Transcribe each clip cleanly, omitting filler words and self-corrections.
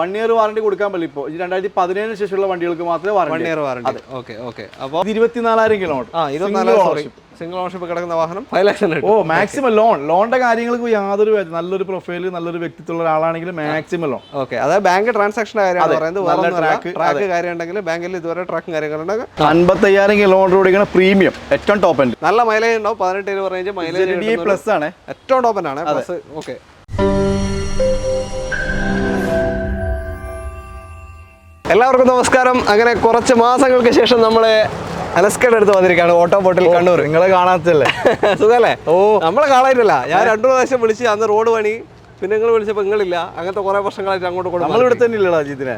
1 year warranty കൊടുക്കാൻ പറ്റില്ല. ഇപ്പോൾ 2017 ശേഷമുള്ള വണ്ടികൾക്ക് മാത്രമേ warranty. 1 year warranty. Okay okay. അപ്പോൾ 24,000 കിലോമീറ്റർ. 24,000 സിംഗിൾ ഓണർഷിപ്പ് കിടക്കുന്ന വാഹനം 5 ലക്ഷം. മാക്സിമം ലോണിന്റെ കാര്യങ്ങൾക്ക് യാതൊരു നല്ലൊരു പ്രൊഫൈല് നല്ലൊരു വ്യക്തിത്വമുള്ള ഒരാളാണെങ്കിൽ മാക്സിമം ലോൺ. ഓക്കെ, അതായത് ബാങ്ക് ട്രാൻസാക്ഷൻ ട്രാക്ക് കാര്യം ഉണ്ടെങ്കിൽ ബാങ്കിൽ ഇതുവരെ ട്രാക്കും കാര്യങ്ങളുണ്ടെങ്കിൽ 55,000 കിലോമീറ്റർ ഓടിക്കുന്ന പ്രീമിയം ഏറ്റവും ടോപ്പ് എൻഡ്. നല്ല മൈലേജ് ഉണ്ടാവും. 18-20 റേഞ്ച് മൈലേജ് പ്ലസ് ആണ്. ഏറ്റവും ടോപ്പ് എൻഡ് ആണ്. ഓക്കെ, എല്ലാവർക്കും നമസ്കാരം. അങ്ങനെ കുറച്ച് മാസങ്ങൾക്ക് ശേഷം നമ്മള് അലസ്കയുടെ അടുത്ത് വന്നിരിക്കുകയാണ്. ഓട്ടോ ബോട്ടിൽ കണ്ണൂർ. നിങ്ങളെ കാണാത്തല്ലേ? സുഖല്ലേ? നമ്മളെ കാണാനില്ല. ഞാൻ 2 പ്രാവശ്യം വിളിച്ച്, അന്ന് റോഡ് പണി, പിന്നെ നിങ്ങൾ വിളിച്ചപ്പോൾ നിങ്ങളില്ല. അങ്ങനത്തെ കുറെ വർഷങ്ങളായിട്ട് അങ്ങോട്ട് നമ്മൾ ഇവിടെ തന്നെ ഇല്ലടാ ജിതിനെ.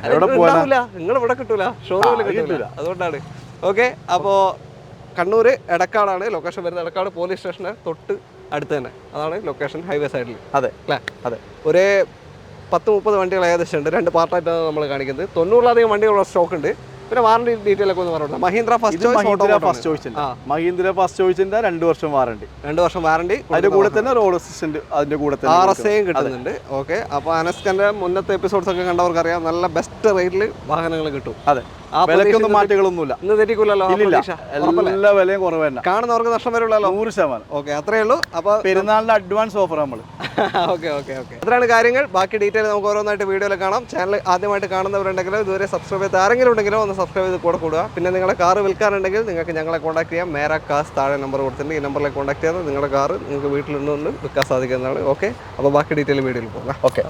നിങ്ങൾ ഇവിടെ കിട്ടൂല, ഷോറൂമിൽ കിട്ടൂല, അതുകൊണ്ടാണ്. ഓക്കെ, അപ്പോൾ കണ്ണൂർ എടക്കാടാണ് ലൊക്കേഷൻ വരുന്നത്. എടക്കാട് പോലീസ് സ്റ്റേഷന് തൊട്ട് അടുത്ത് തന്നെ, അതാണ് ലൊക്കേഷൻ, ഹൈവേ സൈഡിൽ. അതെ അല്ലേ? അതെ. ഒരേ 10-30 വണ്ടികൾ ഏകദേശം ഉണ്ട്. 2 പാർട്ടായിട്ടാണ് നമ്മൾ കാണിക്കുന്നത്. 90-ലധികം വണ്ടികളുള്ള സ്റ്റോക്ക് ഉണ്ട്. പിന്നെ വാറണ്ടി ഡീറ്റെയിൽ ഒക്കെ ഒന്ന് പറഞ്ഞിട്ടുണ്ട്. മഹീന്ദ്ര ഫസ്റ്റ് ചോയ്സിന്റെ 2 വർഷം വാറണ്ടി. 2 വർഷം വാറണ്ടി. അതിന്റെ കൂടെ തന്നെ റോഡ് അസിസ്റ്റന്റ് അതിന്റെ കൂടെ തന്നെ RSAയും കിട്ടുന്നുണ്ട്. ഓക്കെ, അപ്പോൾ അനസ്കന്റെ മുന്നത്തെ എപ്പിസോഡ്സ് ഒക്കെ കണ്ടവർക്കറിയാം, നല്ല ബെസ്റ്റ് റേറ്റിൽ വാഹനങ്ങൾ കിട്ടും. അതെ, വിലക്കൊന്നും മാറ്റങ്ങളൊന്നുമില്ല. ഇന്ന് തെറ്റിക്കൂലല്ലോ? എല്ലാ വിലയും കുറവ് തന്നെ. കാണുന്നവർക്ക് നഷ്ടം വരുള്ളല്ലോ? 100%. ഓക്കെ, അത്രേ ഉള്ളൂ. അപ്പോൾ പെരുന്നാളിന്റെ അഡ്വാൻസ് ഓഫർ നമ്മൾ. ഓക്കെ ഓക്കെ ഓക്കെ, അത്രയാണ് കാര്യങ്ങൾ. ബാക്കി ഡീറ്റെയിൽ നമുക്ക് ഓരോന്നായിട്ട് വീഡിയോയിൽ കാണാം. ചാനൽ ആദ്യമായിട്ട് കാണുന്നവരുണ്ടെങ്കിലോ ഇതുവരെ സബ്സ്ക്രൈബ് ചെയ്ത് ആരെങ്കിലും ഉണ്ടെങ്കിലോ ഒന്ന് സബ്സ്ക്രൈബ് ചെയ്ത് കൂടെ കൂടുക. പിന്നെ നിങ്ങളുടെ കാർ വിൽക്കാറുണ്ടെങ്കിൽ നിങ്ങൾക്ക് ഞങ്ങളെ കോൺടാക്ട് ചെയ്യാം. മേരാ കാസ് താഴെ നമ്പർ കൊടുത്തിട്ടുണ്ട്. ഈ നമ്പറിലേക്ക് കോൺടാക്ട് ചെയ്താൽ നിങ്ങളുടെ കാർ നിങ്ങൾക്ക് വീട്ടിൽ നിന്നുകൊണ്ട് വിൽക്കാൻ സാധിക്കുന്നതാണ്. ഓക്കെ, അപ്പോൾ ബാക്കി ഡീറ്റെയിൽ വീഡിയോയിൽ പോകാം. ഓക്കെ,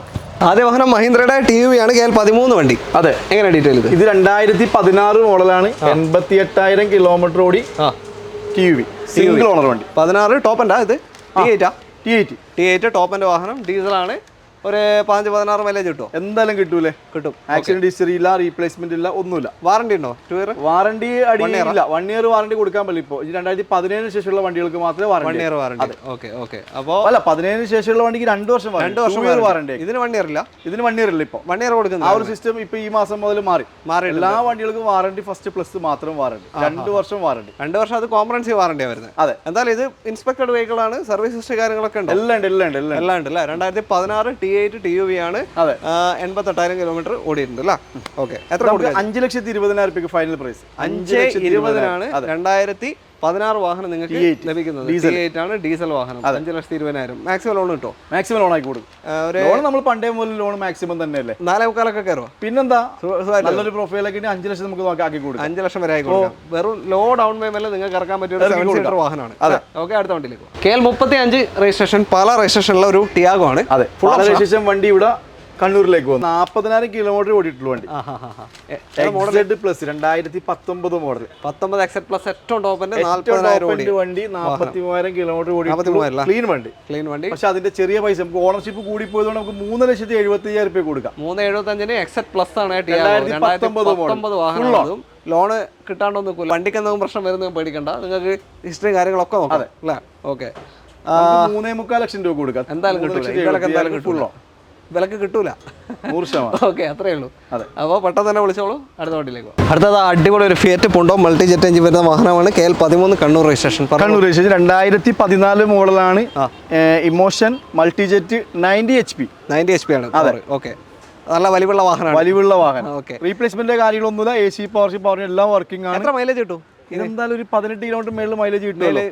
ആദ്യ വാഹനം മഹീന്ദ്രയുടെ TUV ആണ്. KL 13 വണ്ടി. അതെ, എങ്ങനെ ഡീറ്റെയിൽ? ഇത് 2016 മോഡലാണ്. 88,000 കിലോമീറ്റർ ഓടി. TUV സിംഗിൾ ഓണർ വണ്ടി. 16 ടോപ്പ് എൻഡാ? ഇത് T8 ടോപ്പ് എൻഡ് വാഹനം. ഡീസലാണ്. ഒരു 15-16 മൈലേജ് കിട്ടുമോ? എന്തായാലും കിട്ടും. ആക്സിഡന്റ് ഹിസ്റ്ററി ഇല്ല, റീപ്ലേസ്മെന്റ് ഇല്ല, ഒന്നുമില്ല. വാറണ്ടി ഉണ്ടോ? 2 ഇയർ വാറണ്ടി അടിയില്ല. 1 year വാറണ്ടി കൊടുക്കാൻ പറ്റില്ല. ഇപ്പോൾ 2017 ശേഷമുള്ള വണ്ടികൾക്ക് മാത്രമേ 1 year വാറണ്ടി. Okay okay. അപ്പോൾ അല്ല, 17 ശേഷമുള്ള വണ്ടിക്ക് 2 വർഷം വാറണ്ടി. ഇതിന് 1 year ഇല്ല. ഇതിന് 1 year ഇല്ല. ഇപ്പോൾ 1 year കൊടുക്കുന്നത് ആ ഒരു സിസ്റ്റം ഇപ്പോൾ ഈ മാസം മുതൽ മാറി. എല്ലാ വണ്ടികൾക്കും വാറണ്ടി ഫസ്റ്റ് പ്ലസ് മാത്രം വാറണ്ടി. 2 വർഷം വാറണ്ടി. 2 വർഷം അത് കോംപ്രഹെൻസീവ് വാറണ്ടിയാണ് വരുന്നത്. അതെ, എന്തായാലും ഇത് ഇൻസ്പെക്ടഡ് വെഹിക്കിൾ ആണ്. സർവീസ് ഹിസ്റ്ററി കാര്യങ്ങളൊക്കെ ഉണ്ട്. എല്ലാം ഉണ്ട് അല്ലേ? 2016 T8 TUV ആണ്. 88,000 കിലോമീറ്റർ ഓടിയിട്ടുണ്ട് അല്ലേ? ഓക്കെ, എത്ര? 5,20,000 ഫൈനൽ പ്രൈസ്. 5,20,000 2016 വാഹനം നിങ്ങൾക്ക് ലഭിക്കുന്നത്. T8 ആണ്, ഡീസൽ വാഹനം. 5,20,000. മാക്സിമം ലോൺ കിട്ടോ? മാക്സിമം ലോൺ ആയി കൊടുക്കും. ലോൺ നമ്മൾ പണ്ടേ മുതൽ ലോൺ മാക്സിമം തന്നെയല്ലേ. 4,400 കയറുമോ? പിന്നെന്താ, നല്ലൊരു പ്രൊഫൈലൊക്കെ 5 ലക്ഷം നമുക്ക് ആക്കി കൊടുക്കും. 5 ലക്ഷം വരെ ആയി കൊടുക്കാം. വെറും ലോ ഡൗൺ പേയ്മെന്റ് നിങ്ങൾക്ക് ഇറക്കാൻ പറ്റിയ ഒരു 7 സീറ്റർ വാഹനമാണ്. ഓക്കെ, അടുത്ത വണ്ടിയിലേക്ക്. KL 35 രജിസ്ട്രേഷൻ, പാല രജിസ്ട്രേഷനുള്ള ഒരു ടിയാഗോ ആണ്. അതെ, ഫുൾ രജിസ്ട്രേഷൻ വണ്ടി ഇവിടെ കണ്ണൂരിലേക്ക് പോകും. 40,000 കിലോമീറ്റർ ഓടിയിട്ടുള്ള വണ്ടി. Plus 2019 model. 19 എക്സെറ്റ് പ്ലസ് ഏറ്റവും ടോപ്പ് വണ്ടി. 43,000 കിലോമീറ്റർ ഓടി. ക്ലീൻ വണ്ടി. പക്ഷെ അതിന്റെ ചെറിയ പൈസ നമുക്ക് ഓണർഷിപ്പ് കൂടി പോയതുകൊണ്ട് നമുക്ക് 3,75,000 രൂപ കൊടുക്കാം. 3,75 എക്സെറ്റ് പ്ലസ് ആണ്. 2019 വാഹനം. ലോണ് കിട്ടാണ്ടൊന്നും നിൽക്കില്ല. വണ്ടിക്ക് എന്തെങ്കിലും പ്രശ്നം വരുന്നത് പേടിക്കണ്ട. നിങ്ങൾക്ക് ഹിസ്റ്ററി കാര്യങ്ങളൊക്കെ നോക്കാം അല്ലേ? ഓക്കെ, 3,45 ലക്ഷം രൂപ കൊടുക്കാം. എന്തായാലും കിട്ടൂല. വിലക്ക് കിട്ടൂല. 100%. ഓക്കെ, അത്രേ ഉള്ളൂ. അപ്പോൾ പെട്ടെന്ന് തന്നെ വിളിച്ചോളൂ. അടുത്ത വണ്ടിയിലേക്ക്. അടുത്തത് അടിപൊളി ഒരു ഫിയറ്റ് പുണ്ടോ മൾട്ടി ജെറ്റ് എഞ്ചിൻ വരുന്ന വാഹനമാണ്. KL 13 Kannur registration. 2014 മോഡലാണ്. ഇമോഷൻ മൾട്ടി ജെറ്റ് 90 HP ആണ്. ഓക്കെ, നല്ല വലിവുള്ള വാഹനം. ഓക്കെ, റീപ്ലേസ്മെന്റ് കാര്യങ്ങളൊന്നുമില്ല. AC പവർ എല്ലാം വർക്കിംഗ് ആണ്. എത്ര മൈലേജ് കിട്ടും? ഇതെന്തായാലും ഒരു 18 കിലോമീറ്റർ മേളിൽ മൈലേജ് കിട്ടുന്നുണ്ട്.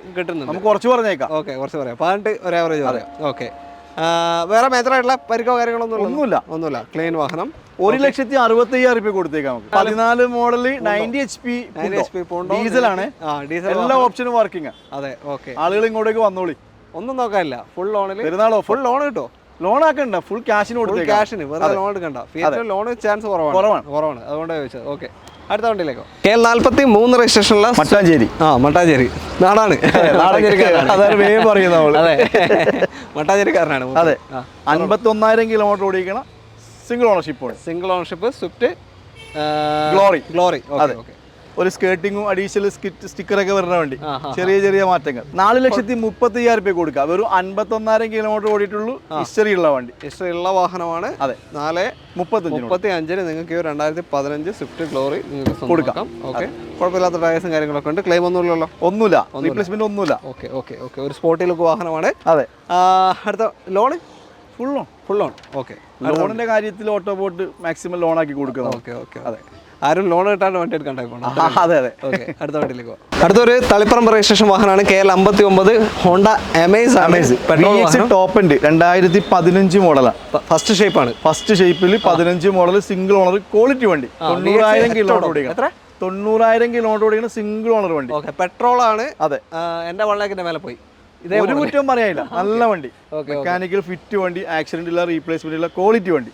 നമുക്ക് കുറച്ച് പറഞ്ഞേക്കാം. ഓക്കെ, കുറച്ച് പറയാം. 18 ഒരു ആവറേജ് പറയാം. ഓക്കെ, വേറെ മേജറായിട്ടുള്ള പരിക്കോ കാര്യങ്ങളൊന്നുമില്ല. ക്ലീൻ വാഹനം. 1,65,000 രൂപ കൊടുത്തേക്കാം. 14 മോഡൽ 90 HP ഡീസലാണ്. എല്ലാ ഓപ്ഷനും വർക്കിംഗ്. അതെ, ഓക്കെ. ആളുകൾ ഇങ്ങോട്ടേക്ക് വന്നോളി. ഒന്നും നോക്കാനില്ല. ഫുൾ ലോണിൽ പെരുന്നാളോ ഫുൾ ലോൺ കിട്ടോ? ലോൺ ആക്കണ്ട, ഫുൾ ക്യാഷിന് കൊടുത്തേക്കാം. ക്യാഷിന് വെറുതെ ലോൺ എടുക്കണ്ട. ഫിയറ്റ് ലോൺ ചാൻസ് കുറവാണ്. അതുകൊണ്ടാണ് ചോദിച്ചത്. ഓക്കെ, അടുത്ത വണ്ടിയിലേക്കോ. KL 43 രജിസ്ട്രേഷനുള്ള മട്ടാഞ്ചേരി. നാടാണ്. അതാണ് വേഗം പറയുന്നത്. അതെ, മട്ടാഞ്ചേരിക്കാരനാണ്. അതെ, 51,000 കിലോമീറ്റർ ഓടിക്കണം. Single ownership Swift glory. Okay, ഒരു സ്കേർട്ടിങ്ങും അഡീഷണൽ സ്റ്റിക്കറൊക്കെ വരുന്ന വണ്ടി. ചെറിയ മാറ്റങ്ങൾ. 4,30,000 രൂപ കൊടുക്കാം. വെറും 51,000 കിലോമീറ്റർ ഓടിയിട്ടുള്ളൂ. ഹിസ്റ്ററി ഉള്ള വാഹനമാണ്. അതെ, 4,35 നിങ്ങൾക്ക് 2015 സ്വിഫ്റ്റ് ഗ്ലോറി നിങ്ങൾക്ക് കൊടുക്കാം. ഓക്കെ, കുഴപ്പമില്ലാത്ത ടയേഴ്സും കാര്യങ്ങളൊക്കെ ഉണ്ട്. ക്ലെയിം ഒന്നുമില്ല. റീപ്ലേസ്മെന്റ് ഒന്നുമില്ല. ഓക്കെ, ഒരു സ്പോർട്ടി ലുക്ക് വാഹനമാണ്. അതെ, അടുത്ത ലോണ് ഫുൾ ഓൺ. ഓക്കെ. ലോണിന്റെ കാര്യത്തിൽ ഓട്ടോബോട്ട് മാക്സിമം ലോൺ ആക്കി കൊടുക്കുന്നത്. ഓക്കെ ഓക്കെ അതെ. ആരും ലോൺ കിട്ടാണ്ട് വണ്ടി എടുക്കാൻ ടൈപ്പാണ്. അതെ അതെ. ഓക്കെ, അടുത്ത വണ്ടിയിലേക്ക് പോകാം. അടുത്തൊരു തളിപ്പറമ്പ് രജിസ്ട്രേഷൻ വാഹനമാണ് KL59 Honda Amaze petrol top end 2015 മോഡലാണ്. ഫസ്റ്റ് ഷേപ്പാണ്. ഫസ്റ്റ് ഷേപ്പിൽ 15 മോഡൽ സിംഗിൾ ഓണർ ക്വാളിറ്റി വണ്ടി. 90,000 കിലോമീറ്റർ ഓടിക്കണം. എത്ര? 90,000 കിലോമീറ്റർ ഓടിക്കുന്ന സിംഗിൾ ഓണർ വണ്ടി. ഓക്കെ, പെട്രോൾ ആണ്. അതെ, എന്റെ 1 ലാഖിന്റെ മേലെ പോയി. ഒരു കുറ്റം പറയാനില്ല, നല്ല വണ്ടി. മെക്കാനിക്കൽ ഫിറ്റ് വണ്ടി, ആക്സിഡന്റ് ഇല്ല, റീപ്ലേസ്മെന്റ് ഇല്ല, ക്വാളിറ്റി വണ്ടി.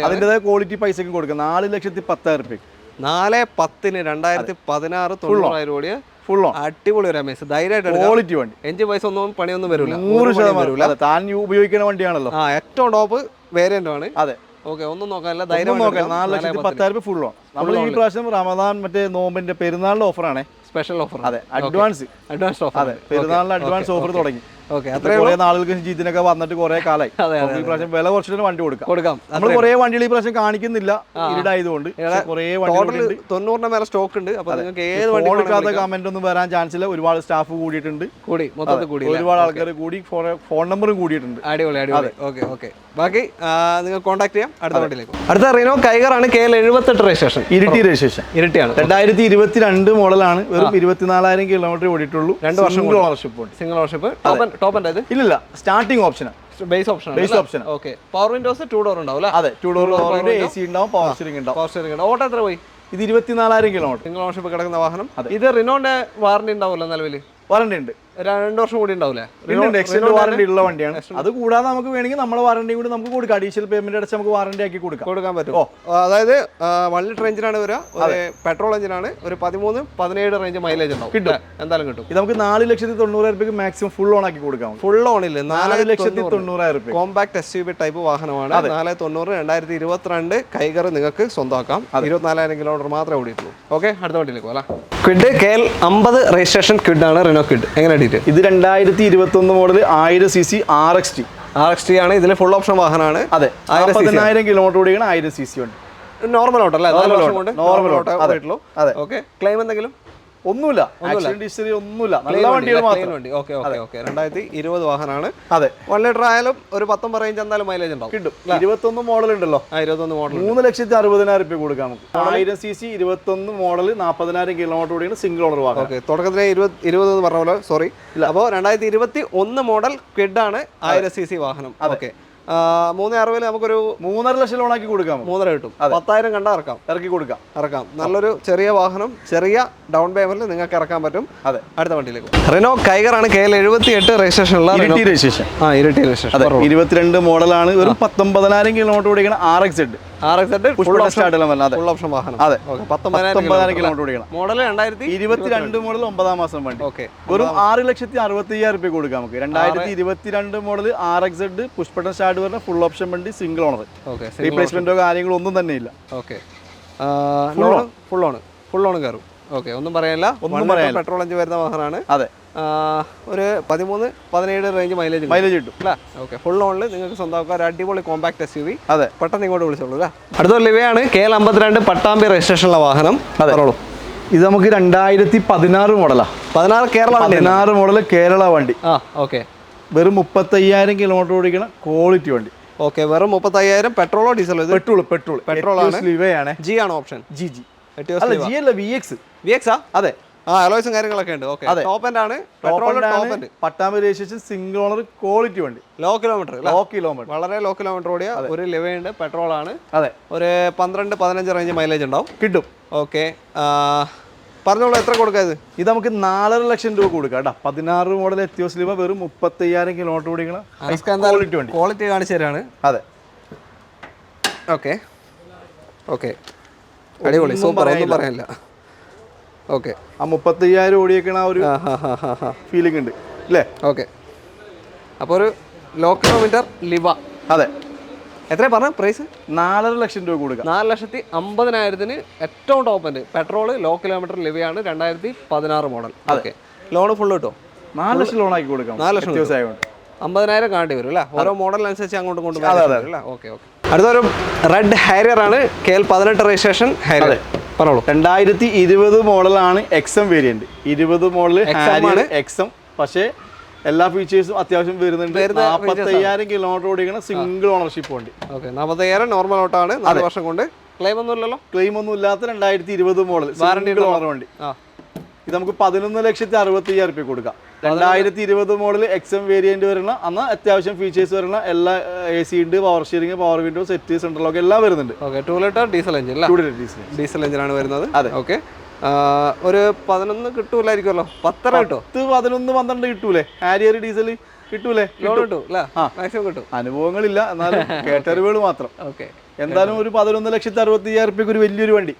അതിൻ്റെതായ ക്വാളിറ്റി പൈസക്ക് കൊടുക്കാം. 4,10,000 രൂപയ്ക്ക്. 4,10,000 2016 90,000 ഓടിയ ഫുൾ ഓൺ അടിപൊളി ഒരു അമേസ്. ധൈര്യമായിട്ട് ക്വാളിറ്റി വണ്ടി. എഞ്ചിൻ പൈസ ഒന്നും പണിയൊന്നും വരില്ല. 100% താൻ ഉപയോഗിക്കുന്ന വണ്ടിയാണല്ലോ. ഏറ്റവും ടോപ്പ് വേരിയന്റ് ആണ്. അതെ, ഓക്കെ, ഒന്നും നോക്കാനില്ല, ധൈര്യം നോക്കാം. 4,10,000 രൂപ ഫുൾ ഓൺ. നമ്മൾ ഈ പ്രാവശ്യം റമദാൻ മറ്റേ നോമ്പിന്റെ പെരുന്നാളിന്റെ ഓഫറാണ്, സ്പെഷ്യൽ ഓഫർ. അതെ, അഡ്വാൻസ് ഓഫർ. അതെ, പെരുന്നാളിന് അഡ്വാൻസ് ഓഫർ തുടങ്ങി. കുറെ നാളുകൾക്ക് ജീതിനൊക്കെ വന്നിട്ട് കുറെ കാലമായി. ഈ പ്രാവശ്യം വില കുറച്ചിട്ട് വണ്ടി കൊടുക്കാം. നമ്മൾ കുറെ വണ്ടികൾ ഈ പ്രാവശ്യം കാണിക്കുന്നില്ല, ഇരുടായതുകൊണ്ട്. കുറെ വണ്ടികൾ 90 മേലെ സ്റ്റോക്ക് ഉണ്ട്. അപ്പൊ നിങ്ങൾക്ക് ഏത് വണ്ടി എടുക്കാത്ത കമന്റ് ഒന്നും വരാൻ ചാൻസ് ഇല്ല. ഒരുപാട് സ്റ്റാഫ് കൂടിയിട്ടുണ്ട്, ഒരുപാട് ആൾക്കാർ കൂടി, ഫോൺ നമ്പറും കൂടിയിട്ടുണ്ട്. അടിപൊളി അടിപൊളി. ഓക്കെ ഓക്കെ, ബാക്കി നിങ്ങൾ കോൺടാക്ട് ചെയ്യാം. അടുത്ത വണ്ടിയിലേക്ക്. അടുത്ത റിനോ കൈഗറാണ് KL78 രജിസ്ട്രേഷൻ. ഇരിട്ടി രജിസ്ട്രേഷൻ. ഇരിട്ടിയാണ്. 2022 മോഡലാണ്. വെറും 24,000 കിലോമീറ്റർ ഓടിയിട്ടുള്ളൂ. 2 വർഷം ഓണർഷിപ്പ് ഉണ്ട്. Single ownership. ടോപ്പ് ഉണ്ട്. ഇല്ല, starting option, base option. Okay, power Windows 2 door ഉണ്ടാവും. അതെ, 2 ഡോർ AC ഉണ്ടാവും, പവർ സ്റ്റിയറിംഗ് ഉണ്ടാവും. ഓട്ടോ എത്ര പോയി? ഇത് 24,000 കിലോമീറ്റർ. സിംഗിൾ ഓണർഷിപ്പ് കിടക്കുന്ന വാഹനം. ഇത് റിനോന്റെ വാറന്റി ഉണ്ടാവുമല്ലോ നിലവിൽ? വാറന്റി ഉണ്ട്. 2 വർഷം കൂടി ഉണ്ടാവില്ലേ? എക്സ്റ്റൻഡ് വാറന്റി ഉള്ള വണ്ടിയാണ്. അത് കൂടാതെ നമുക്ക് വേണമെങ്കിൽ നമ്മളെ വാറന്റി കൂടി നമുക്ക് കൊടുക്കാം. അഡീഷണൽ പേയ്മെന്റ് അടച്ച് നമുക്ക് വാറന്റി ആക്കി കൊടുക്കാൻ പറ്റും. അതായത് 1 ലിറ്റർ എഞ്ചിനാണ് വരിക, പെട്രോൾ എഞ്ചിനാണ്. ഒരു 13-17 റേഞ്ച് മൈലേജ് ഉണ്ടാവും. കിട്ടും, എന്തായാലും കിട്ടും. ഇത് നമുക്ക് 4,90,000 രൂപയ്ക്ക് മാക്സിമം ഫുൾ ഓൺ ആക്കി കൊടുക്കാം. ഫുൾ ഓണില്ല, 4,90,000 രൂപ. കോമ്പാക്ട് SUV ടൈപ്പ് വാഹനമാണ്. 490 2022 കൈഗർ നിങ്ങൾക്ക് സ്വന്തമാക്കാം. 24,000 കിലോമീറ്റർ മാത്രമേ ഓടിയിട്ടുള്ളൂ. ഓക്കെ, അടുത്ത വണ്ടിയിലേക്ക് പോകാം. ക്വിഡ് KL50 രജിസ്ട്രേഷൻ ക്വിഡ് ആണ്. റിനോ ക്വിഡ് എങ്ങനെ? ഇത് 2021 മോഡൽ 1000 cc RXT ആണ്. ഇതിൽ ഫുൾ ഓപ്ഷൻ വാഹനമാണ്. അതെ, 10,000 കിലോമീറ്റർ ഓടിക്കണം. 1000 cc ഉണ്ട്. നോർമൽ ഓട്ടോ അല്ലേ? Normal auto. അതെ. ഓക്കെ, ക്ലെയിം എന്തെങ്കിലും? ഒന്നുമില്ല, ആക്സിഡന്റ് ഹിസ്റ്ററി ഒന്നുമില്ല. നല്ല വണ്ടികൾ മാത്രം. Okay okay okay. 2020 വാഹനമാണ്. അതെ, 1 ലിറ്റർ ആയാലും ഒരു 19 റേഞ്ച് എന്തായാലും മൈലേജ് ഉണ്ടാവും. കിട്ടും. 21 മോഡൽ ഉണ്ടല്ലോ. 21 മോഡൽ 3,60,000 രൂപ കൊടുക്കാം നമുക്ക്. 1000 cc 21 മോഡൽ 40,000 കിലോമീറ്റർ ഓടിക്കുന്ന സിംഗിൾ ഓണർ വാഹനം. ഓക്കെ, തുടക്കത്തിലെ 20 എന്ന് പറഞ്ഞ പോലെ, സോറി. അപ്പോൾ 2021 മോഡൽ ക്വിഡ് ആണ്. 1000 cc വാഹനം. ഓക്കെ, 360 നമുക്കൊരു 3.5 ലക്ഷം ലോൺ ആക്കി കൊടുക്കാം. 3.5 കിട്ടും. 10,000 കണ്ടാ ഇറക്കി കൊടുക്കാം. നല്ലൊരു ചെറിയ വാഹനം, ചെറിയ ഡൗൺ പേയ്മെന്റിൽ നിങ്ങൾക്ക് ഇറക്കാൻ പറ്റും. അതെ, അടുത്ത വണ്ടിയിലേക്ക്. റിനോ കൈഗറാണ്. KL78 രജിസ്ട്രേഷനുള്ള ഇരിട്ടി രജിസ്ട്രേഷൻ. ഇരിട്ടി രജിസ്ട്രേഷൻ. 22 മോഡലാണ്. വെറും 19,000 കിലോമീറ്റർ ഓടിക്കണം. RXZ ഫുൾ ഓപ്ഷൻ വാഹനം. അതെ, 19,000 കിലോമീറ്റർ ഓടിക്കണം. മോഡൽ 2022 മോഡൽ 9ാം മാസം വണ്ടി. ഓക്കെ, വെറും 6,60,000 രൂപ കൊടുക്കാം നമുക്ക്. 2022 model RXZ push button start വരുന്ന ഫുൾ ഓപ്ഷൻ വണ്ടി, സിംഗിൾ ഓണർ. റീപ്ലേസ്മെന്റോ കാര്യങ്ങളോ ഒന്നും തന്നെ ഇല്ല. ഓക്കെ, ഫുൾ ഓൺ കയറും. ഓക്കെ, ഒന്നും പറയാനില്ല. പെട്രോൾ എഞ്ചിൻ വരുന്ന വാഹനമാണ്. അതെ, ഒരു 13-17 റേഞ്ച് മൈലേജ് കിട്ടും അല്ലേ? ഓക്കെ, ഫുൾ ഓണിൽ നിങ്ങൾക്ക് സ്വന്തമാക്കാം. ഒരു അടിപൊളി കോമ്പാക്ട് SUV. അതെ, പെട്ടെന്ന് ഇങ്ങോട്ട് വിളിച്ചോളൂ അല്ലേ? അടുത്ത ലിവയാണ്. KL52 പട്ടാമ്പി രജിസ്ട്രേഷനുള്ള വാഹനം. ഇത് നമുക്ക് 2016 മോഡലാ. 16 മോഡൽ കേരള വണ്ടി. ഓക്കെ, വെറും 35,000 കിലോമീറ്റർ ഓടിക്കണം. ക്വാളിറ്റി വണ്ടി. ഓക്കെ, വെറും 35,000. പെട്രോളോ ഡീസലോ? പെട്രോൾ ആണ്. ലിവയാണ്. G ആണ് ഓപ്ഷൻ. G അല്ല, G അല്ല, VX. അതെ, അലോയ്സും കാര്യങ്ങളൊക്കെ ഉണ്ട്. ഓക്കെ, ടോപ്പ് എൻഡ് ആണ്. Petrol top end. Pattambi registration, single owner, quality വണ്ടി. ലോ കിലോമീറ്റർ വളരെ ലോ കിലോമീറ്റർ ഓടിയ ഒരു ലിവയുണ്ട്. പെട്രോൾ ആണ്. അതെ, ഒരു 12-15 റേഞ്ച് മൈലേജ് ഉണ്ടാവും. കിട്ടും. ഓക്കെ, പറഞ്ഞോളൂ, എത്ര കൊടുക്കാത്? ഇത് നമുക്ക് 4.5 ലക്ഷം രൂപ കൊടുക്കാം കേട്ടോ. 16 മോഡൽ എത്തിയോസ് ലിവ, വെറും 35,000 കിലോമീറ്റർ ഓടിക്കണം. ക്വാളിറ്റി കാണിച്ചു തരാണ്. അതെ, ഓക്കെ ഓക്കെ, അടിപൊളി, സൂപ്പർ, ഒന്നും പറയാനില്ല. ഓക്കെ, ആ 35,000 ഓടിയേക്കണ ഒരു ഫീലിംഗ് ഉണ്ട് അല്ലേ? ഓക്കെ, അപ്പോൾ ഒരു ലോ കിലോമീറ്റർ ലിവ. അതെ, എത്ര പറഞ്ഞ പ്രൈസ്? 4.5 ലക്ഷം രൂപ കൊടുക്കാം. 4,50,000 ഏറ്റവും top end petrol low kilometre ലിവയാണ്. 2016 മോഡൽ. ഓക്കെ, ലോൺ ഫുൾ കിട്ടും. 4 ലക്ഷം ലോൺ ആക്കി കൊടുക്കാം. 4 ലക്ഷം 50,000 കാണേണ്ടി വരും അല്ലേ? ഓരോ മോഡലിനനുസരിച്ച് അങ്ങോട്ടും ഇങ്ങോട്ടും. Okay okay. അടുത്തൊരു റെഡ് ഹാരിയർ ആണ്. KL18 registration Harrier. പറഞ്ഞോളൂ. 2020 മോഡലാണ്. XM variant. 20 model Harrier XM. പക്ഷേ എല്ലാ ഫീച്ചേഴ്സും അത്യാവശ്യം വരുന്നുണ്ട്. 45,000 കിലോമീറ്റർ ഓടിക്കുന്ന സിംഗിൾ ഓണർഷിപ്പ് വണ്ടി. ഓക്കെ, 40,000 നോർമൽ ഓട്ടാണ്, 4 വർഷം കൊണ്ട്. ക്ലെയിം ഒന്നും ഇല്ലല്ലോ? ക്ലെയിം ഒന്നും ഇല്ലാത്ത 2020 മോഡൽ വാറണ്ടി ഓണർ വണ്ടി. ഇത് നമുക്ക് 11,60,000 കൊടുക്കാം. 2020 മോഡൽ XM വേരിയന്റ് വരുന്ന അന്ന് അത്യാവശ്യം ഫീച്ചേഴ്സ് വരുന്ന എല്ലാ AC ഉണ്ട്, power steering, power window, set, central lock എല്ലാം വരുന്നുണ്ട്. ഓക്കെ, 2 ലിറ്റർ ഡീസൽ എഞ്ചിൻ അല്ലേ? 2 ലിറ്റർ ഡീസൽ എഞ്ചിനാണ് വരുന്നത്. അതെ. ഓക്കെ, ഒരു 11 കിട്ടൂലായിരിക്കുമല്ലോ? 10 കിട്ടും. 11, 12 കിട്ടൂലേ? ഹാരിയർ ഡീസൽ കിട്ടൂലേ? കിട്ടും അല്ലേ? മാക്സിമം കിട്ടും. അനുഭവങ്ങളില്ല, എന്നാലും കേട്ടറിവുകൾ മാത്രം. ഓക്കെ, എന്തായാലും ഒരു 11,60,000 ഒരു വലിയൊരു വണ്ടി.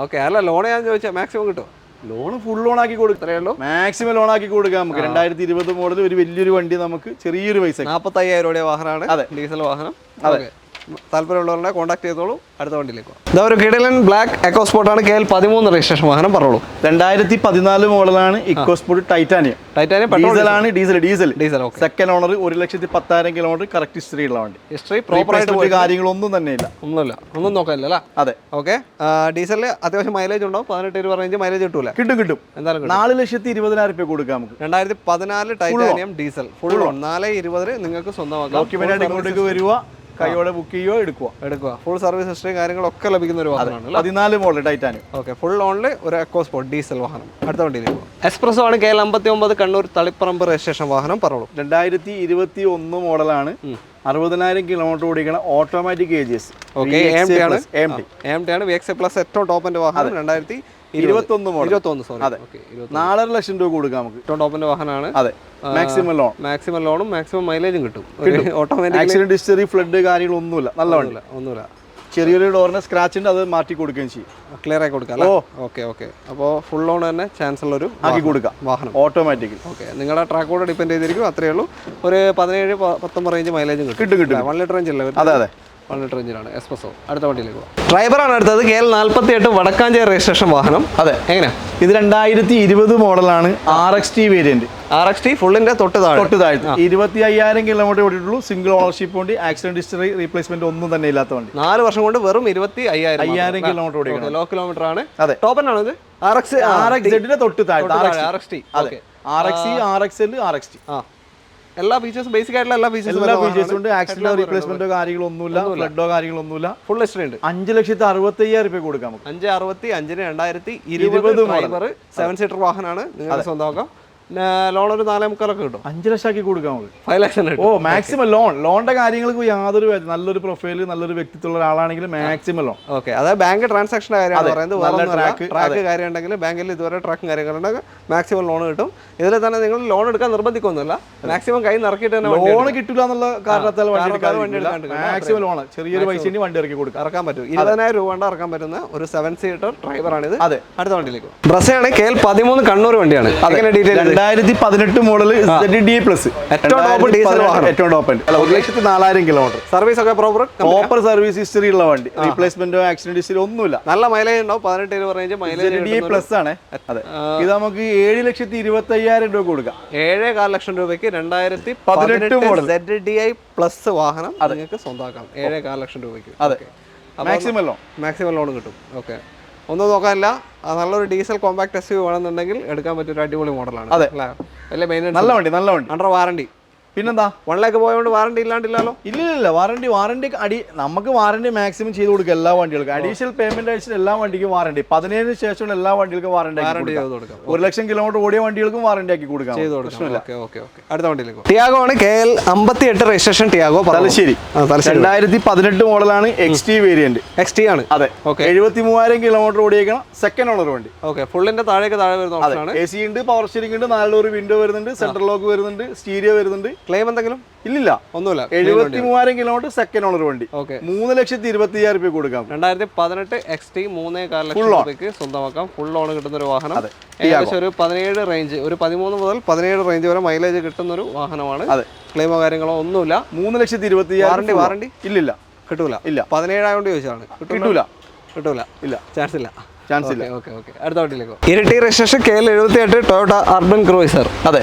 ഓക്കെ. അല്ല, ലോൺ ഞാൻ ചോദിച്ചാൽ മാക്സിമം കിട്ടും. ലോൺ ഫുൾ ലോൺ ആക്കി കൊടുക്കുള്ളൂ, മാക്സിമം ലോൺ ആക്കി കൊടുക്കാം നമുക്ക്. 2020 മോഡൽ ഒരു വലിയൊരു വണ്ടി നമുക്ക് ചെറിയൊരു പൈസ. 45,000 രൂപയുടെ വാഹനമാണ്. അതെ, ഡീസൽ വാഹനം. അതെ, താല്പര്യമുള്ളവരുടെ കോൺടാക്ട് ചെയ്തോളൂ. അടുത്ത വണ്ടിയിലേക്ക് ഇതാ ഒരു കിടിലൻ ബ്ലാക്ക് എക്കോസ്പോർട്ട് ആണ്. KL 13 രജിസ്ട്രേഷൻ വാഹനം. പറഞ്ഞോളൂ. 2014 മോഡലാണ് ഇക്കോസ്പോർട്ട് ടൈറ്റാനിയം. ഡീസലാണ്. Diesel. Second owner, 1,10,000 kilometre correct history ഉള്ള വണ്ടി. ഹിസ്റ്ററി പ്രോപ്പറായിട്ട് കാര്യങ്ങളൊന്നും തന്നെ ഇല്ല, ഒന്നും നോക്കാനില്ല. അതെ. ഓക്കെ, ഡീസലിൽ അത്യാവശ്യം മൈലേജ് ഉണ്ടാവും. 18-20 റേഞ്ച് മൈലേജ് കിട്ടൂല? കിട്ടും. എന്തായാലും 4,20,000 കൊടുക്കാം നമുക്ക്. 2014 ടൈറ്റാനിയം ഡീസൽ ഫുൾ ഓൺ 4,20 നിങ്ങൾക്ക് സ്വന്തമാക്കാം. ഡോക്യുമെന്റ് ഇങ്ങോട്ടേക്ക് വരിക, കൈയോടെ ബുക്ക് ചെയ്യുകയോ എടുക്കുക. ഫുൾ സർവീസ് ഹിസ്റ്ററി കാര്യങ്ങളൊക്കെ ലഭിക്കുന്ന ഒരു വാഹനമാണ്. 14 മോഡൽ ടൈറ്റാനിയം. ഓക്കെ, ഫുൾ ഓണിൽ ഒരു എക്കോസ്പോർട്ട് ഡീസൽ വാഹനം. അടുത്ത വണ്ടിയിലേക്ക് എക്സ്പ്രസോ ആണ്. KL 59 കണ്ണൂർ തളിപ്പറമ്പ് രജിസ്ട്രേഷൻ വാഹനം. പറഞ്ഞോളൂ. 2021 മോഡലാണ്. 60,000 കിലോമീറ്റർ ഓടിക്കണ ഓട്ടോമാറ്റിക് AGS. ഓക്കെ, AMT ആണ്. VXA പ്ലസ് ഏറ്റവും ടോപ്പിന്റെ വാഹനം. 2021 മോഡൽ. 21 സോറി. അതെ, 4,00,000 രൂപ കൊടുക്കാം നമുക്ക്. ഏറ്റവും ടോപ്പിന്റെ വാഹനമാണ്. അതെ, മാക്സിമം ലോണും മാക്സിമം മൈലേജും കിട്ടും. ഓട്ടോമാറ്റിക് ആക്സിഡന്റ് ഹിസ്റ്ററി, ഫ്ലഡ് കാര്യങ്ങളൊന്നുമില്ല. നല്ല വണ്ടി. ഒന്നുമില്ല. ചെറിയൊരു ഡോറിന് സ്ക്രാച്ച് ഉണ്ട്, അത് മാറ്റി കൊടുക്കുകയും ചെയ്യും. ക്ലിയർ ആയി കൊടുക്കാം. ഓക്കെ. അപ്പോൾ ഫുൾ ലോൺ തന്നെ ചാൻസ് ഉള്ള ഒരു ആക്കി കൊടുക്കാം വാഹനം ഓട്ടോമാറ്റിക്. ഓക്കെ, നിങ്ങളുടെ ട്രാക്കോട് ഡിപ്പെൻഡ് ചെയ്തിരിക്കും. അത്രയേ ഉള്ളൂ. ഒരു 17-19 റേഞ്ച് മൈലേജും കിട്ടും. 1 ലിറ്റർ റേഞ്ച് അല്ലേ? അതെ. 1 ലിറ്റർ എഞ്ചിനാണ് എക്സ്പ്രസോ. അടുത്ത വണ്ടിയിലേക്ക് പോകാം. ഡ്രൈവറാണ് അടുത്തത്. KL 48 വടക്കാഞ്ചേരി രജിസ്ട്രേഷൻ വാഹനം. അതെ. എങ്ങനെയാ? ഇത് 2020 മോഡലാണ്. RXT variant. RXT ഫുള്ളിന്റെ തൊട്ട് താഴെ 25,000 കിലോമീറ്റർ ഓടിയിട്ടുള്ളൂ. സിംഗിൾ ഓണർഷിപ്പ് വണ്ടി. ആക്സിഡന്റ് ഹിസ്റ്ററി, റീപ്ലേസ്മെന്റ് ഒന്നും തന്നെ ഇല്ലാത്ത വണ്ടി. 4 വർഷം കൊണ്ട് വെറും 25,000 കിലോമീറ്റർ ഓടിക്കണം. ലോ കിലോമീറ്റർ ആണ്. അതെ, ടോപ്പൻ ആണ് ഇത്. RXZ തൊട്ട് താഴെ RXT. അതെ, RXC, RXL, RXT. എല്ലാ ഫീച്ചേഴ്സും ബേസിക് ആയിട്ടുള്ള എല്ലാ ഫീച്ചേഴ്സും ഉണ്ട്. ആക്സിഡന്റ് റീപ്ലേസ്മെന്റോ കാര്യങ്ങളൊന്നുമില്ല, ഫ്ലഡോ കാര്യങ്ങളൊന്നുമില്ല. ഫുൾ ഹിസ്റ്ററി ഉണ്ട്. 5,65,000 കൊടുക്കാം. 5,65,000 2020 ഡ്രൈവർ 7 സീറ്റർ വാഹനമാണ്. നിങ്ങൾക്ക് സ്വന്തമാക്കാം. ലോൺ ഒരു 4.25 കിട്ടും. 5 ലക്ഷം ആക്കി കൊടുക്കാം. 5 ലക്ഷം. മാക്സിമം ലോണിന്റെ കാര്യങ്ങൾക്ക് യാതൊരു നല്ലൊരു പ്രൊഫൈല്, നല്ലൊരു വ്യക്തിത്വമുള്ള ഒരാളാണെങ്കിൽ മാക്സിമം ലോൺ. ഓക്കെ, അതായത് ബാങ്ക് ട്രാൻസാക്ഷൻ കാര്യമാണ്. ട്രാക്ക് കാര്യം ഉണ്ടെങ്കിൽ ബാങ്കിൽ ഇതുവരെ ട്രാക്കും കാര്യങ്ങളുണ്ടെങ്കിൽ മാക്സിമം ലോൺ കിട്ടും. ഇതിൽ തന്നെ നിങ്ങൾ ലോൺ എടുക്കാൻ നിർബന്ധിക്കൊന്നുമില്ല. മാക്സിമം കൈ നിറക്കിയിട്ട് തന്നെ ലോൺ കിട്ടില്ല എന്നുള്ള കാരണത്താൽ മാക്സിമം ലോൺ ചെറിയൊരു പൈസ വണ്ടി ഇറക്കി കൊടുക്കാം. ഇറക്കാൻ പറ്റും. 20,000 രൂപ കൊണ്ട് ഇറക്കാൻ പറ്റുന്ന ഒരു 7 സീറ്റർ ഡ്രൈവറാണിത്. അതെ. അടുത്ത വണ്ടിയിലേക്ക് ബ്രസയാണ്. KL 13 കണ്ണൂർ വണ്ടിയാണ്. അതിന്റെ ഡീറ്റെയിൽ 2018 മോഡൽ ZDA പ്ലസ് ഏറ്റവും ടോപ്പ് ഡീസൽ വാഹനം. ഏറ്റവും ടോപ്പ് 1,04,000 കിലോമീറ്റർ. സർവീസ് ഒക്കെ പ്രോപ്പർ സർവീസ് ഹിസ്റ്ററി ഉള്ള വണ്ടി. റീപ്ലേസ്മെന്റോ ആക്സിഡന്റ് ഹിസ്റ്ററി ഒന്നുമില്ല. നല്ല മൈലേജ് ഉണ്ടാവും. 18-20 റേഞ്ച് മൈലേജ്. ZDA പ്ലസ് ആണ്. അതെ, ഇത് നമുക്ക് 7,25,000 രൂപ കൊടുക്കാം. 7.25 ലക്ഷം രൂപയ്ക്ക് 2018 മോഡൽ ZDI പ്ലസ് വാഹനം നിങ്ങൾക്ക് സ്വന്തമാക്കാം. 7.25 ലക്ഷം രൂപയ്ക്ക്. അതെ, മാക്സിമം ലോൺ കിട്ടും. ഓക്കെ, ഒന്നും നോക്കാനില്ല. നല്ലൊരു ഡീസൽ കോമ്പാക്ട് SUV വേണമെന്നുണ്ടെങ്കിൽ എടുക്കാൻ പറ്റിയ ഒരു അടിപൊളി മോഡലാണ്. അതെ, നല്ല വണ്ടി. Under warranty. പിന്നെന്താ, 1 ലാഖ് പോയതുകൊണ്ട് വാറണ്ടി ഇല്ലാണ്ടില്ലല്ലോ? ഇല്ല, വാറണ്ടി നമുക്ക് വാറണ്ടി മാക്സിമം ചെയ്ത് കൊടുക്കുക എല്ലാ വണ്ടികൾക്കും. അഡീഷണൽ പേയ്മെന്റ് അടിച്ചിട്ട് എല്ലാ വണ്ടിക്കും വാറണ്ടി. 17 ശേഷമുള്ള എല്ലാ വണ്ടികൾക്കും വാറണ്ടി ചെയ്ത് കൊടുക്കാം. 1 ലക്ഷം കിലോമീറ്റർ ഓടിയ വണ്ടികൾക്കും വാറണ്ടി ആക്കി കൊടുക്കാം. അടുത്ത വണ്ടിയിലേക്ക് ടിയാഗോ ആണ്. KL 58 registration Tiago Thalassery. 2018 മോഡലാണ്. XT variant. XT ആണ്. അതെ. 73,000 കിലോമീറ്റർ ഓടിയേക്കണം. സെക്കൻഡ് ഓണർ വണ്ടി. ഓക്കെ, ഫുള്ളിന്റെ താഴെ വരുന്ന ഓപ്ഷനാണ്. AC ഉണ്ട്, പവർ സ്റ്റിയറിംഗ് ഉണ്ട്, 4 ഡോർ വിൻഡോ വരുന്നുണ്ട്, സെൻട്രൽ ലോക്ക് വരുന്നുണ്ട്, സ്റ്റീരിയോ വരുന്നുണ്ട്. ക്ലെയിം എന്തെങ്കിലും ഇല്ലില്ല, ഒന്നുമില്ല. 73,000 കിലോമീറ്റർ സെക്കൻഡ് ഓണർ വണ്ടി. 3,20,000 കൊടുക്കാം. 2018 XT 3.25 ലക്ഷം രൂപയ്ക്ക് സ്വന്തമാക്കാം. ഫുൾ ഓൺ കിട്ടുന്ന ഒരു വാഹനം. ഏകദേശം ഒരു 17 റേഞ്ച്, ഒരു 13 മുതൽ 17 റേഞ്ച് വരെ മൈലേജ് കിട്ടുന്ന ഒരു വാഹനമാണ്. ക്ലെയിമോ കാര്യങ്ങളോ ഒന്നുമില്ല. 3,20,000 വാറണ്ടി ഇല്ലില്ല, കിട്ടൂല. 17 ആയതുകൊണ്ട് ചോദിച്ചാണ്. കിട്ടൂല. ചാൻസ് ഇല്ല. അടുത്ത വണ്ടിയിലേക്ക് ഇരട്ടി registration. KL 78 Toyota urban cruiser. അതെ,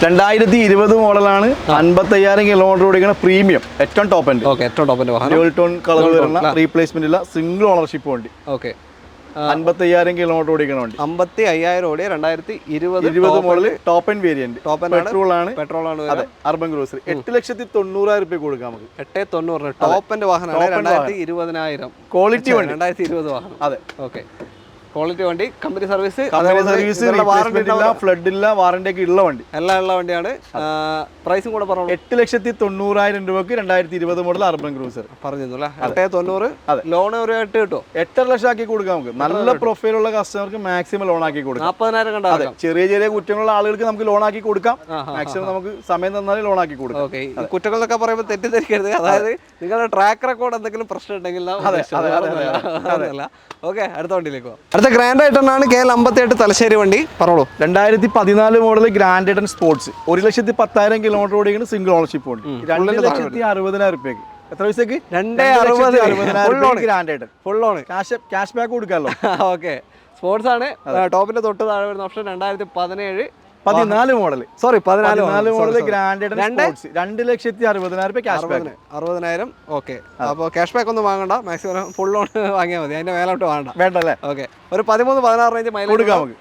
2020 മോഡലാണ്. 55,000 കിലോമീറ്റർ ഓടിക്കുന്ന പ്രീമിയം ഏറ്റവും ടോപ്പ്. ഏറ്റവും ടോപ്പിന്റെ വാഹനം. ഡ്യുവൽ ടോൺ കളർ വരുന്ന, റീപ്ലേസ്മെന്റ് ഇല്ല, സിംഗിൾ ഓണർഷിപ്പ് വണ്ടി. ഓക്കെ, 55,000 കിലോമീറ്റർ ഓടിക്കണ വണ്ടി. 55,000 ഓടിയ 2020 model top and variant. Petrol ആണ്. അതെ, അർബൻ ക്രൂസർ. 8,90,000 രൂപ കൊടുക്കാം നമുക്ക്. 8,90,000 ടോപ്പ് ആൻഡ് വാഹനമാണ്. 2020,000 ക്വാളിറ്റി വണ്ടി. 2020 വാഹനം. അതെ, ഓക്കെ. ക്വാളിറ്റി വണ്ടി, കമ്പനി സർവീസ്, ഫ്ലഡ് ഇല്ല, വാറണ്ടി ഒക്കെ ഉള്ള വണ്ടി, എല്ലാം ഉള്ള വണ്ടിയാണ്. പ്രൈസും കൂടെ പറഞ്ഞു. 8,90,000 രൂപക്ക് 2020 മോഡൽ അർബൻ ക്രൂസർ പറഞ്ഞിരുന്നു. 8,90,000. ലോൺ ഒരു 8 കിട്ടും. 8.5 ലക്ഷം ആക്കി കൊടുക്കാം നമുക്ക്. നല്ല പ്രൊഫൈലുള്ള കസ്റ്റമർക്ക് മാക്സിമം ലോൺ ആക്കി കൊടുക്കാം. 40,000 കണ്ടാൽ ചെറിയ ചെറിയ കുറ്റങ്ങളുള്ള ആളുകൾക്ക് നമുക്ക് ലോൺ ആക്കി കൊടുക്കാം. മാക്സിമം നമുക്ക് സമയം തന്നാൽ ലോൺ ആക്കി കൊടുക്കാം. ഓക്കെ. കുറ്റങ്ങളൊക്കെ പറയുമ്പോൾ തെറ്റിദ്ധരിക്കരുത്. അതായത് നിങ്ങളുടെ ട്രാക്ക് റെക്കോർഡ് എന്തെങ്കിലും പ്രശ്നം ഉണ്ടെങ്കിൽ ഓക്കെ. അടുത്ത വണ്ടിയിലേക്ക് പോകാം. അടുത്ത ഗ്രാൻഡ് ഐറ്റനാണ് KL58 തലശ്ശേരി വണ്ടി. പറഞ്ഞോളൂ. 2014 model grand i ten sports. 1,10,000 kilometre ഓടിക്കുന്ന സിംഗിൾ ഓണർഷിപ്പ് വണ്ടി. 2,60,000 രൂപയ്ക്ക്. എത്ര പൈസക്ക്? 2,60,000 grand i ten. Full loan. Cash back കൊടുക്കാമല്ലോ. ഓക്കെ. സ്പോർട്സ് ആണ്. ടോപ്പിന്റെ തൊട്ട് താഴെ വരുന്ന option 2014 model. Sorry, 14 model grand i ten sports. 2,60,000 രൂപ ക്യാഷ് ബാക്ക്. 60,000. ഓക്കെ. അപ്പോൾ ക്യാഷ് ബാക്ക് ഒന്നും വാങ്ങണ്ട. മാക്സിമം ഫുൾ ലോൺ വാങ്ങിയാൽ മതി. അതിന്റെ മേലോട്ട് വേണ്ടല്ലേ? ഓക്കെ. ഒരു 13-16 റേഞ്ച് മൈലേജ് കൊടുക്കാം നമുക്ക്.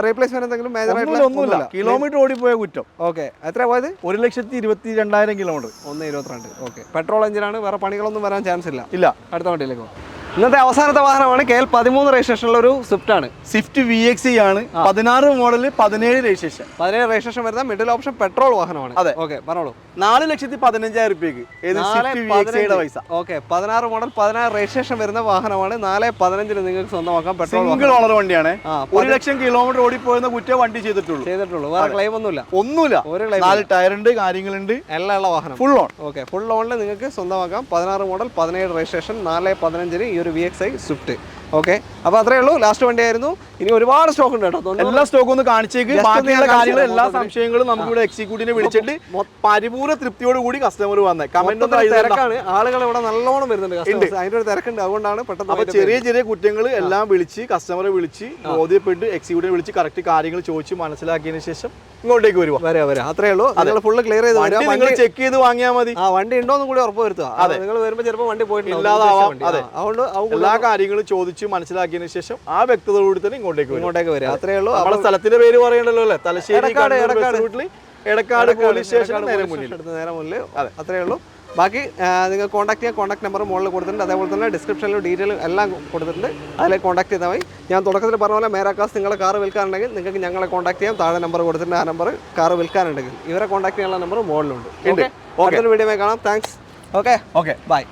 റീപ്ലേസ്മെന്റ് എന്തെങ്കിലും മേജർ ആയിട്ടുള്ള ഒന്നുമില്ല. കിലോമീറ്റർ ഓടിപ്പോയ കുറ്റം. ഓക്കെ. എത്ര പോയത്? 1,22,000 കിലോമീറ്റർ. 1,22. ഓക്കെ. പെട്രോൾ എഞ്ചിനാണ്. വേറെ പണികളൊന്നും വരാൻ ചാൻസ് ഇല്ല. അടുത്ത വണ്ടിയിലേക്ക് പോകും. ഇന്നത്തെ അവസാനത്തെ വാഹനമാണ് KL13 രജിസ്ട്രേഷനുള്ള ഒരു സ്വിഫ്റ്റ് ആണ്. സ്വിഫ്റ്റ് VXE ആണ്. 16 മോഡൽ, 17 രജിസ്ട്രേഷൻ. 17 രജിസ്ട്രേഷൻ വരുന്ന മിഡിൽ ഓപ്ഷൻ പെട്രോൾ വാഹനമാണ്. അതെ. ഓക്കെ, പറഞ്ഞോളൂ. 4,15,000 രൂപയ്ക്ക്. പൈസ. ഓക്കെ. 16 മോഡൽ, 16 രജിസ്ട്രേഷൻ വരുന്ന വാഹനമാണ്. 4,15 നിങ്ങൾക്ക് സ്വന്തമാക്കാം. പെട്രോൾ സിംഗിൾ ഓണർ വണ്ടിയാണ്. 1 ലക്ഷം കിലോമീറ്റർ ഓടിപ്പോയെന്ന കുറ്റം വണ്ടി ചെയ്തിട്ടുള്ളൂ. വേറെ ക്ലെയിം ഒന്നുമില്ല. ഒരു 4 ടയർ ഉണ്ട്, കാര്യങ്ങളുണ്ട്, എല്ലാം ഉള്ള വാഹനം. Full on. ഓക്കെ. ഫുൾ ഓണിൽ നിങ്ങൾക്ക് സ്വന്തമാക്കാം. 16 മോഡൽ, 17 രജിസ്ട്രേഷൻ, 4,15 ഈ ഒരു VXI സ്വിഫ്റ്റ്. ഓക്കെ. അപ്പോൾ അത്രേ ഉള്ളൂ. ലാസ്റ്റ് വണ്ടിയായിരുന്നു. ഇനി ഒരുപാട് സ്റ്റോക്ക് ഉണ്ട് കേട്ടോ. എല്ലാ സ്റ്റോക്കും ഒന്ന് കാണിച്ചേക്ക്. ബാക്കിയുള്ള കാര്യങ്ങൾ, എല്ലാ സംശയങ്ങളും നമുക്ക് ഇവിടെ എക്സിക്യൂട്ടീവിനെ വിളിച്ചിട്ട് പരിപൂർണ്ണ തൃപ്തിയോട് കൂടി കസ്റ്റമർ വന്നേ. കമന്റ് തിരക്കാണ്. ആളുകൾ ഇവിടെ നല്ലോണം വരുന്നുണ്ട്. അതിന്റെ ഒരു തിരക്കുണ്ട്. അതുകൊണ്ടാണ് പെട്ടെന്ന് ചെറിയ ചെറിയ കുറ്റങ്ങൾ എല്ലാം വിളിച്ച് കസ്റ്റമറെ വിളിച്ച് ബോധ്യപ്പെട്ട് എക്സിക്യൂട്ടീവ് വിളിച്ച് കറക്റ്റ് കാര്യങ്ങൾ ചോദിച്ച് മനസ്സിലാക്കിയതിനു ശേഷം ഇങ്ങോട്ടേക്ക് വരാം. അത്രേ ഉള്ളൂ. നിങ്ങൾ ഫുള്ള് ക്ലിയർ ചെയ്ത് നിങ്ങൾ ചെക്ക് ചെയ്ത് വാങ്ങിയാൽ മതി. വണ്ടി ഉണ്ടോന്നും കൂടി ഉറപ്പ് വരുത്തുക. നിങ്ങൾ വരുമ്പോൾ ചിലപ്പോൾ വണ്ടി പോയിട്ടില്ല. അതുകൊണ്ട് എല്ലാ കാര്യങ്ങളും ചോദിച്ച് മനസ്സിലാക്കിയതിനു ശേഷം ആ വ്യക്തതയോട് തന്നെ ഇങ്ങോട്ടേക്ക് വരാം. അത്രേ ഉള്ളൂ. നമ്മുടെ സ്ഥലത്തിന്റെ പേര് പറയണ്ടല്ലോ അല്ലേ? തലശ്ശേരി എടക്കാട് പോലീസ് സ്റ്റേഷൻ നേരെ മുന്നിൽ. അത്രേ ഉള്ളൂ. ബാക്കി നിങ്ങൾ കോൺടാക്ട് ചെയ്യാൻ കോൺടാക്ട് നമ്പർ മുകളിൽ കൊടുത്തിട്ടുണ്ട്. അതേപോലെ തന്നെ ഡിസ്ക്രിപ്ഷനിലും ഡീറ്റെയിൽ എല്ലാം കൊടുത്തിട്ടുണ്ട്. അതിലേക്ക് കോൺടാക്ട് ചെയ്താൽ മതി. ഞാൻ തുടക്കത്തിൽ പറഞ്ഞ പോലെ മേരാക്കാസ് നിങ്ങളെ കാർ വിൽക്കാനുണ്ടെങ്കിൽ നിങ്ങൾക്ക് ഞങ്ങളെ കോൺടാക്ട് ചെയ്യാം. താഴെ നമ്പർ കൊടുത്തിട്ടുണ്ട്. ആ നമ്പർ കാർ വിൽക്കാനുണ്ടെങ്കിൽ ഇവരെ കോൺടാക്ട് ചെയ്യാനുള്ള നമ്പർ മുകളിലുണ്ട്. ഓക്കെ. അടുത്തൊരു വീഡിയോ കാണാം. താങ്ക്സ്. ഓക്കെ. ബൈ.